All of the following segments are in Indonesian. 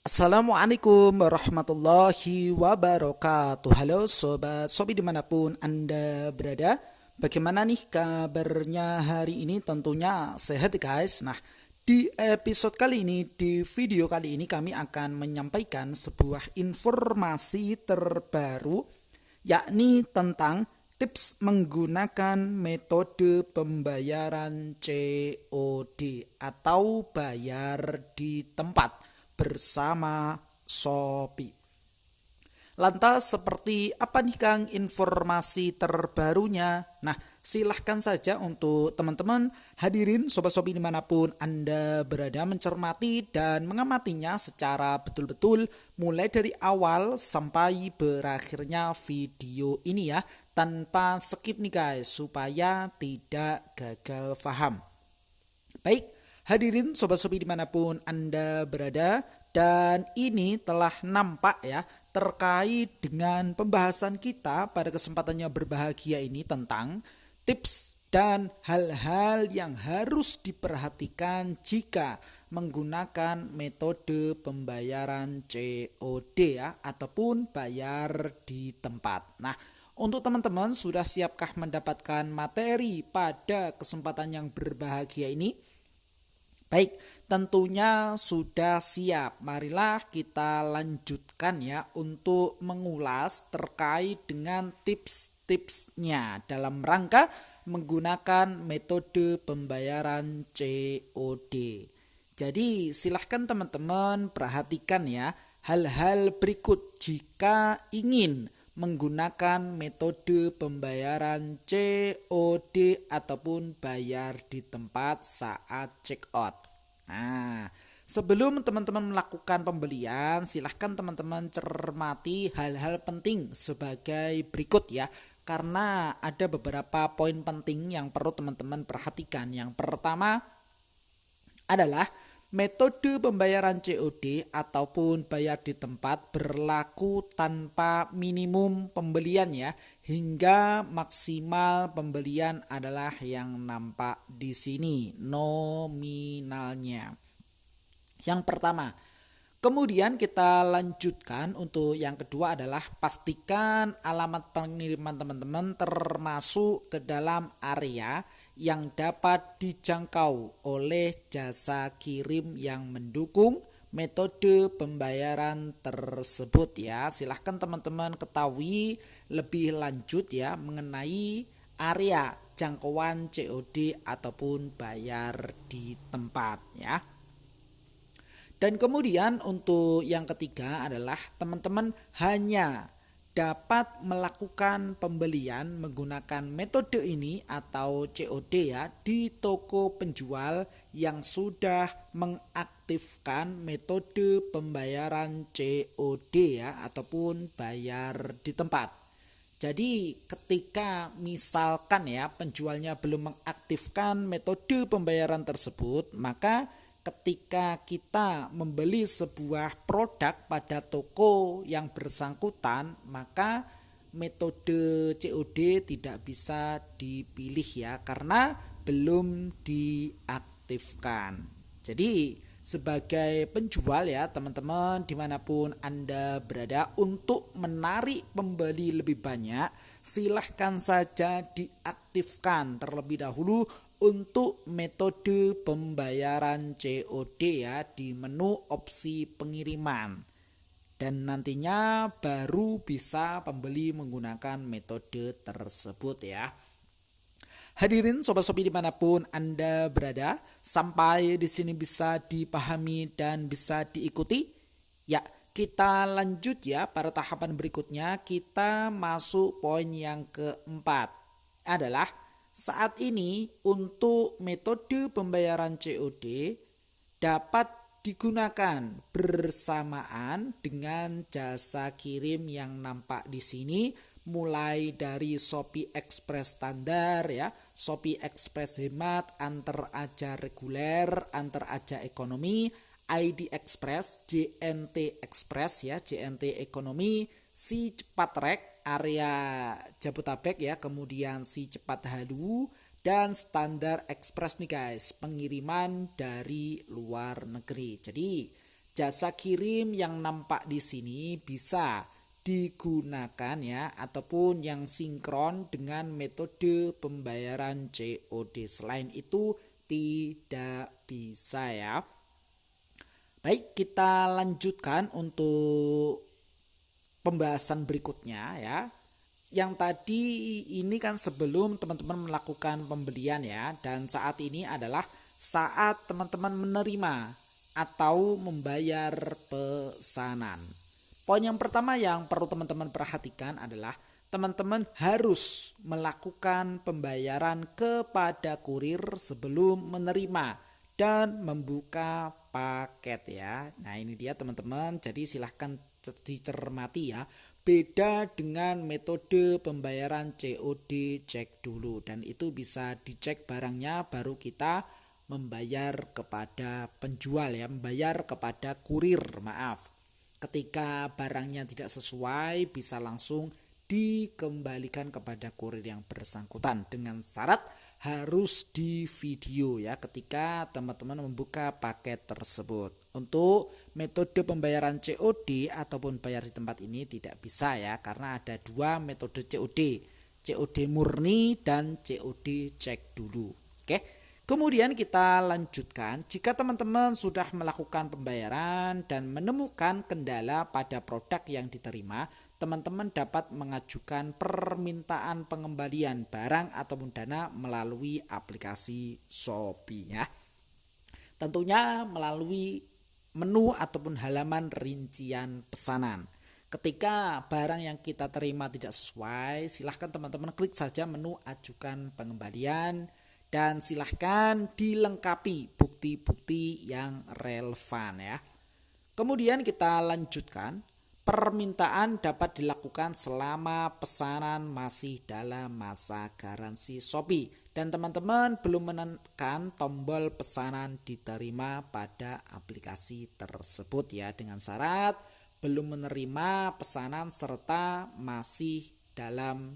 Assalamualaikum warahmatullahi wabarakatuh. Halo sobat Sobi dimanapun Anda berada. Bagaimana nih kabarnya hari ini? Tentunya sehat guys. Nah, di episode kali ini, di video kali ini kami akan menyampaikan sebuah informasi terbaru, yakni tentang tips menggunakan metode pembayaran COD atau bayar di tempat bersama Shopee. Lantas seperti apa nih Kang informasi terbarunya? Nah, silahkan saja untuk teman-teman hadirin Sobat Shopee dimanapun Anda berada mencermati dan mengamatinya secara betul-betul mulai dari awal sampai berakhirnya video ini ya, tanpa skip nih guys, supaya tidak gagal paham. Baik, hadirin Sobat Shopee dimanapun Anda berada, dan ini telah nampak ya terkait dengan pembahasan kita pada kesempatan yang berbahagia ini tentang tips dan hal-hal yang harus diperhatikan jika menggunakan metode pembayaran COD ya, ataupun bayar di tempat. Nah, untuk teman-teman sudah siapkah mendapatkan materi pada kesempatan yang berbahagia ini? Baik, tentunya sudah siap. Marilah kita lanjutkan ya untuk mengulas terkait dengan tips-tipsnya dalam rangka menggunakan metode pembayaran COD. Jadi silahkan teman-teman perhatikan ya hal-hal berikut jika ingin menggunakan metode pembayaran COD ataupun bayar di tempat saat check out. Nah, sebelum teman-teman melakukan pembelian, silahkan teman-teman cermati hal-hal penting sebagai berikut ya. Karena ada beberapa poin penting yang perlu teman-teman perhatikan. Yang pertama adalah metode pembayaran COD ataupun bayar di tempat berlaku tanpa minimum pembelian ya, hingga maksimal pembelian adalah yang nampak di sini nominalnya. Yang pertama. Kemudian kita lanjutkan untuk yang kedua adalah pastikan alamat pengiriman teman-teman termasuk ke dalam area yang dapat dijangkau oleh jasa kirim yang mendukung metode pembayaran tersebut ya. Silahkan teman-teman ketahui lebih lanjut ya mengenai area jangkauan COD ataupun bayar di tempat ya. Dan kemudian untuk yang ketiga adalah teman-teman hanya dapat melakukan pembelian menggunakan metode ini atau COD ya di toko penjual yang sudah mengaktifkan metode pembayaran COD ya ataupun bayar di tempat. Jadi ketika misalkan ya penjualnya belum mengaktifkan metode pembayaran tersebut, maka ketika kita membeli sebuah produk pada toko yang bersangkutan, maka metode COD tidak bisa dipilih ya karena belum diaktifkan. Jadi sebagai penjual ya teman-teman dimanapun Anda berada, untuk menarik pembeli lebih banyak silahkan saja diaktifkan terlebih dahulu untuk metode pembayaran COD ya di menu opsi pengiriman, dan nantinya baru bisa pembeli menggunakan metode tersebut ya. Hadirin Sobat Shopee dimanapun Anda berada, sampai di sini bisa dipahami dan bisa diikuti? Ya, kita lanjut ya pada tahapan berikutnya. Kita masuk poin yang keempat adalah saat ini untuk metode pembayaran COD dapat digunakan bersamaan dengan jasa kirim yang nampak di sini, mulai dari Shopee Express standar ya, Shopee Express hemat, Antar Aja reguler, Antar Aja ekonomi, ID Express, JNT Express ya, JNT ekonomi, Si Cepat Rek area Jabodetabek ya, kemudian Si Cepat Halu dan standar ekspres nih guys, pengiriman dari luar negeri. Jadi jasa kirim yang nampak di sini bisa digunakan ya, ataupun yang sinkron dengan metode pembayaran COD. Selain itu tidak bisa ya. Baik, kita lanjutkan untuk pembahasan berikutnya ya. Yang tadi ini kan sebelum teman-teman melakukan pembelian ya, dan saat ini adalah saat teman-teman menerima atau membayar pesanan. Poin yang pertama yang perlu teman-teman perhatikan adalah teman-teman harus melakukan pembayaran kepada kurir sebelum menerima dan membuka paket ya. Nah ini dia teman-teman, jadi silahkan dicermati ya. Beda dengan metode pembayaran COD cek dulu, dan itu bisa dicek barangnya baru kita membayar kepada penjual ya, membayar kepada kurir maaf. Ketika barangnya tidak sesuai bisa langsung dikembalikan kepada kurir yang bersangkutan dengan syarat harus di video ya ketika teman-teman membuka paket tersebut. Untuk metode pembayaran COD ataupun bayar di tempat ini tidak bisa ya, karena ada dua metode COD, COD murni dan COD cek dulu. Oke. Kemudian kita lanjutkan, jika teman-teman sudah melakukan pembayaran dan menemukan kendala pada produk yang diterima, teman-teman dapat mengajukan permintaan pengembalian barang ataupun dana melalui aplikasi Shopee ya. Tentunya melalui menu ataupun halaman rincian pesanan. Ketika barang yang kita terima tidak sesuai, silahkan teman-teman klik saja menu ajukan pengembalian dan silahkan dilengkapi bukti-bukti yang relevan ya. Kemudian kita lanjutkan, permintaan dapat dilakukan selama pesanan masih dalam masa garansi Shopee dan teman-teman belum menekan tombol pesanan diterima pada aplikasi tersebut ya, dengan syarat belum menerima pesanan serta masih dalam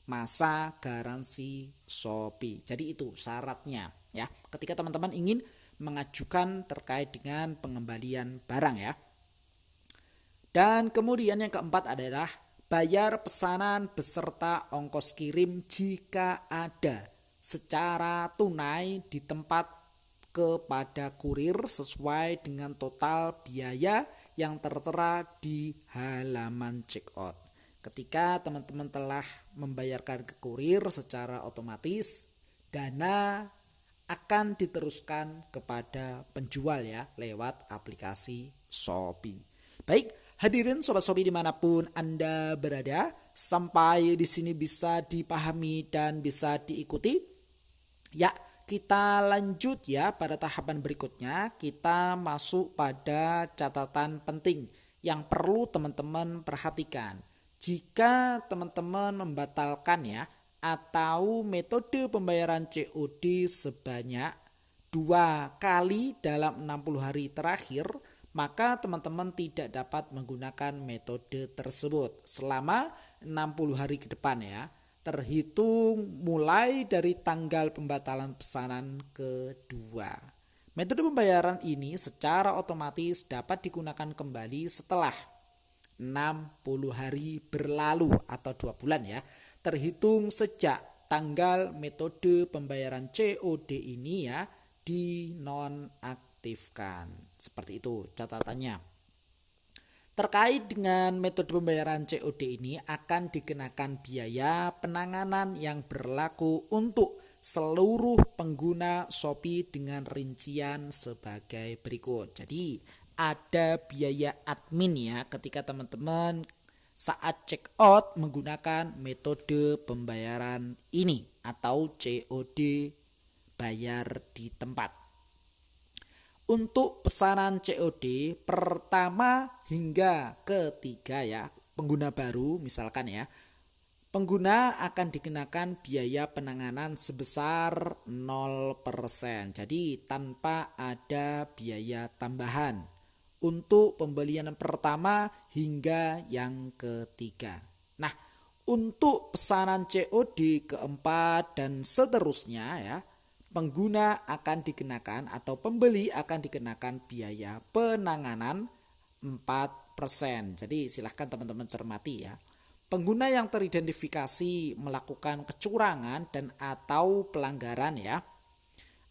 masa garansi Shopee. Jadi itu syaratnya ya, ketika teman-teman ingin mengajukan terkait dengan pengembalian barang ya. Dan kemudian yang keempat adalah bayar pesanan beserta ongkos kirim jika ada secara tunai di tempat kepada kurir sesuai dengan total biaya yang tertera di halaman checkout. Ketika teman-teman telah membayarkan ke kurir secara otomatis, dana akan diteruskan kepada penjual ya lewat aplikasi Shopee. Baik, hadirin sobat Shopee dimanapun Anda berada, sampai di sini bisa dipahami dan bisa diikuti. Ya, kita lanjut ya pada tahapan berikutnya. Kita masuk pada catatan penting yang perlu teman-teman perhatikan. Jika teman-teman membatalkan ya atau metode pembayaran COD sebanyak 2 kali dalam 60 hari terakhir, maka teman-teman tidak dapat menggunakan metode tersebut selama 60 hari ke depan ya, terhitung mulai dari tanggal pembatalan pesanan kedua. Metode pembayaran ini secara otomatis dapat digunakan kembali setelah 60 hari berlalu atau 2 bulan ya, terhitung sejak tanggal metode pembayaran COD ini ya dinonaktifkan. Seperti itu catatannya. Terkait dengan metode pembayaran COD ini akan dikenakan biaya penanganan yang berlaku untuk seluruh pengguna Shopee dengan rincian sebagai berikut. Jadi ada biaya admin ya ketika teman-teman saat check out menggunakan metode pembayaran ini atau COD bayar di tempat. Untuk pesanan COD pertama hingga ketiga ya, pengguna baru misalkan ya, pengguna akan dikenakan biaya penanganan sebesar 0%. Jadi tanpa ada biaya tambahan untuk pembelian pertama hingga yang ketiga. Nah, untuk pesanan COD keempat dan seterusnya ya, pengguna akan dikenakan atau pembeli akan dikenakan biaya penanganan 4%. Jadi silahkan teman-teman cermati ya. Pengguna yang teridentifikasi melakukan kecurangan dan atau pelanggaran ya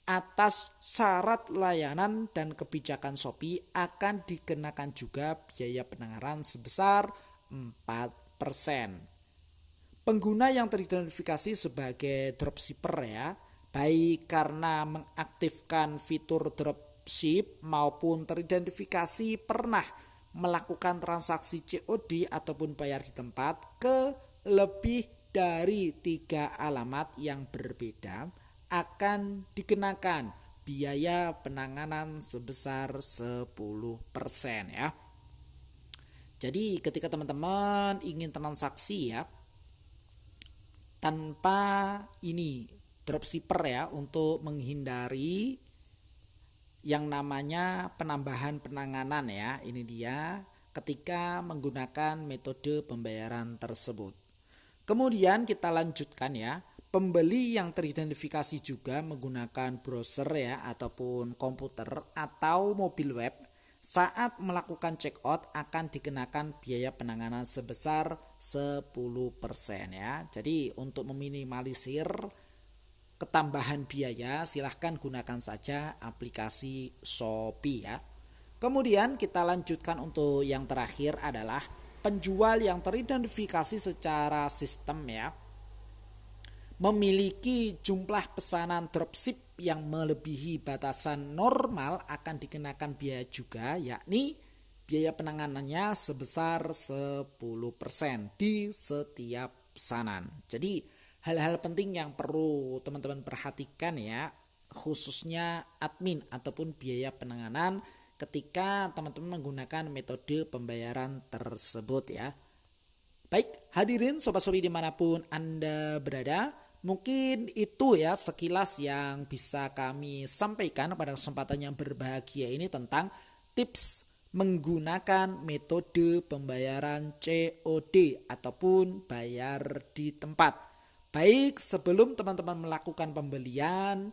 atas syarat layanan dan kebijakan Shopee akan dikenakan juga biaya penanganan sebesar 4%. Pengguna yang teridentifikasi sebagai dropshipper ya, baik karena mengaktifkan fitur dropship maupun teridentifikasi pernah melakukan transaksi COD ataupun bayar di tempat ke lebih dari 3 alamat yang berbeda akan dikenakan biaya penanganan sebesar 10% ya. Jadi ketika teman-teman ingin transaksi ya tanpa ini dropshipper ya, untuk menghindari yang namanya penambahan penanganan ya, ini dia ketika menggunakan metode pembayaran tersebut. Kemudian kita lanjutkan ya, pembeli yang teridentifikasi juga menggunakan browser ya ataupun komputer atau mobil web saat melakukan check out akan dikenakan biaya penanganan sebesar 10% ya. Jadi untuk meminimalisir ketambahan biaya silahkan gunakan saja aplikasi Shopee ya. Kemudian kita lanjutkan untuk yang terakhir adalah penjual yang teridentifikasi secara sistem ya, memiliki jumlah pesanan dropship yang melebihi batasan normal akan dikenakan biaya juga, yakni biaya penanganannya sebesar 10% di setiap pesanan. Jadi hal-hal penting yang perlu teman-teman perhatikan ya, khususnya admin ataupun biaya penanganan ketika teman-teman menggunakan metode pembayaran tersebut ya. Baik, hadirin Sobat Shopee dimanapun Anda berada, mungkin itu ya sekilas yang bisa kami sampaikan pada kesempatan yang berbahagia ini tentang tips menggunakan metode pembayaran COD ataupun bayar di tempat. Baik sebelum teman-teman melakukan pembelian,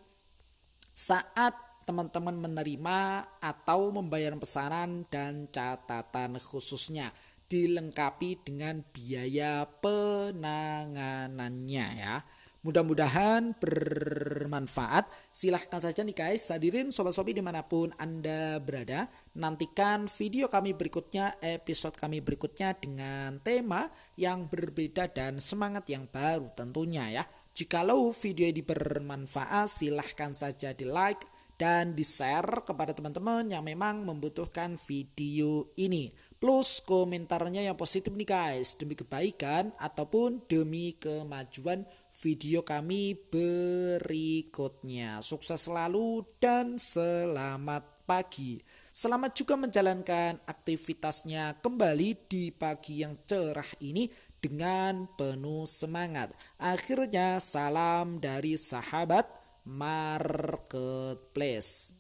saat teman-teman menerima atau membayar pesanan, dan catatan khususnya dilengkapi dengan biaya penanganannya ya. Mudah-mudahan bermanfaat. Silahkan saja nih guys, hadirin Sobat Shopee dimanapun Anda berada, nantikan video kami berikutnya, episode kami berikutnya dengan tema yang berbeda dan semangat yang baru tentunya ya. Jikalau video ini bermanfaat, silahkan saja di like dan di share kepada teman-teman yang memang membutuhkan video ini. Plus komentarnya yang positif nih guys, demi kebaikan ataupun demi kemajuan video kami berikutnya. Sukses selalu dan selamat pagi. Selamat juga menjalankan aktivitasnya kembali di pagi yang cerah ini dengan penuh semangat. Akhirnya salam dari sahabat Marketplace.